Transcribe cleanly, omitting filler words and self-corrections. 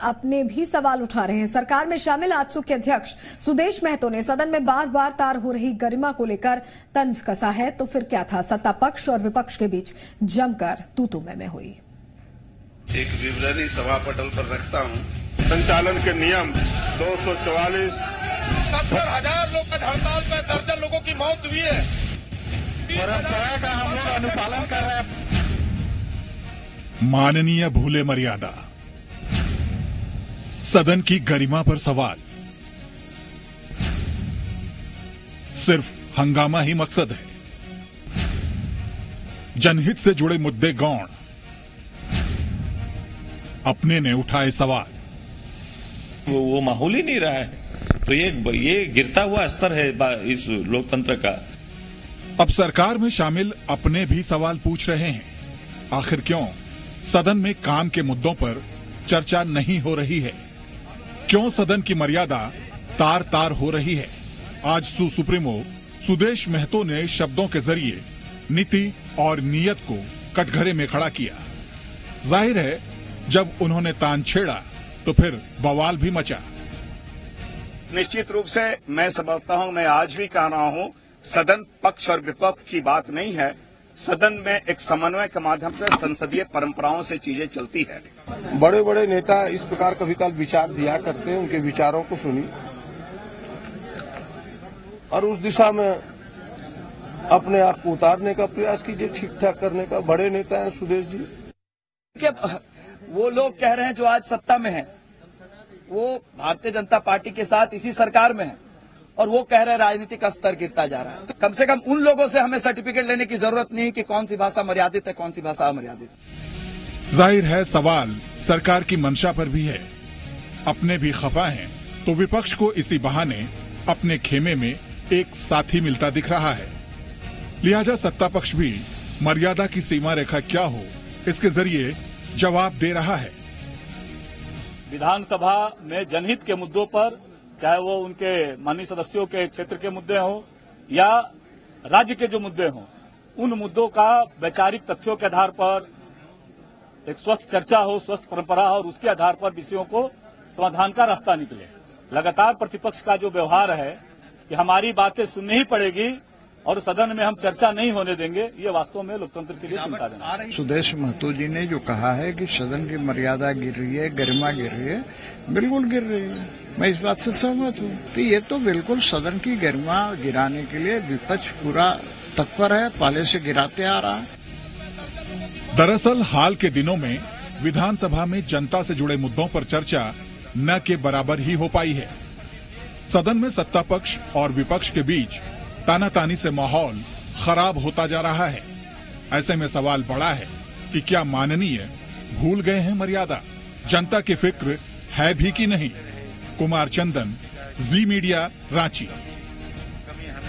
अपने भी सवाल उठा रहे हैं। सरकार में शामिल आजसू के अध्यक्ष सुदेश महतो ने सदन में बार बार तार हो रही गरिमा को लेकर तंज कसा है। तो फिर क्या था? सत्ता पक्ष और विपक्ष के बीच जमकर तू-तू में हुई। एक विवरणी सभा पटल पर रखता हूं। संचालन के नियम 244। 70,000 लोग का हड़ताल में दर्जन लोगों की मौत हुई है। परंपरा का हम लोग अनुपालन कर रहे हैं। माननीय भूले मर्यादा, सदन की गरिमा पर सवाल। सिर्फ हंगामा ही मकसद है। जनहित से जुड़े मुद्दे गौण। अपने ने उठाए सवाल। वो माहौल ही नहीं रहा है। तो ये गिरता हुआ स्तर है इस लोकतंत्र का। अब सरकार में शामिल अपने भी सवाल पूछ रहे हैं। आखिर क्यों सदन में काम के मुद्दों पर चर्चा नहीं हो रही है? क्यों सदन की मर्यादा तार तार हो रही है? आज सुप्रीमो सुदेश महतो ने शब्दों के जरिए नीति और नीयत को कटघरे में खड़ा किया। जाहिर है जब उन्होंने तान छेड़ा तो फिर बवाल भी मचा। निश्चित रूप से मैं समझता हूं, मैं आज भी कह रहा हूं, सदन पक्ष और विपक्ष की बात नहीं है। सदन में एक समन्वय के माध्यम से संसदीय परंपराओं से चीजें चलती है। बड़े बड़े नेता इस प्रकार कभी काल विचार दिया करते हैं, उनके विचारों को सुनी और उस दिशा में अपने आप को उतारने का प्रयास कीजिए, ठीक ठाक करने का। बड़े नेता हैं सुदेश जी। वो लोग कह रहे हैं जो आज सत्ता में हैं, वो भारतीय जनता पार्टी के साथ इसी सरकार में है और वो कह रहे हैं राजनीतिक स्तर गिरता जा रहा है। तो कम से कम उन लोगों से हमें सर्टिफिकेट लेने की जरूरत नहीं कि कौन सी भाषा मर्यादित है, कौन सी भाषा अमर्यादित। जाहिर है सवाल सरकार की मंशा पर भी है। अपने भी खफा हैं तो विपक्ष को इसी बहाने अपने खेमे में एक साथी मिलता दिख रहा है। लिहाजा सत्ता पक्ष भी मर्यादा की सीमा रेखा क्या हो इसके जरिए जवाब दे रहा है। विधानसभा में जनहित के मुद्दों पर, चाहे वो उनके माननीय सदस्यों के क्षेत्र के मुद्दे हों या राज्य के जो मुद्दे हों, उन मुद्दों का वैचारिक तथ्यों के आधार पर एक स्वस्थ चर्चा हो, स्वस्थ परंपरा हो और उसके आधार पर विषयों को समाधान का रास्ता निकले। लगातार प्रतिपक्ष का जो व्यवहार है कि हमारी बातें सुननी ही पड़ेगी और सदन में हम चर्चा नहीं होने देंगे, ये वास्तव में लोकतंत्र के लिए चिंताजनक है। सुदेश महतो जी ने जो कहा है कि सदन की मर्यादा गिर रही है, गरिमा गिर रही है, बिल्कुल गिर रही है। मैं इस बात से सहमत हूँ। तो ये तो बिल्कुल सदन की गरिमा गिराने के लिए विपक्ष पूरा तत्पर है, पहले से गिराते आ रहा है। दरअसल हाल के दिनों में विधानसभा में जनता से जुड़े मुद्दों पर चर्चा न के बराबर ही हो पाई है। सदन में सत्ता पक्ष और विपक्ष के बीच तानातानी से माहौल खराब होता जा रहा है। ऐसे में सवाल बड़ा है कि क्या माननीय भूल गए हैं मर्यादा? जनता की फिक्र है भी कि नहीं? कुमार चंदन, जी मीडिया, रांची।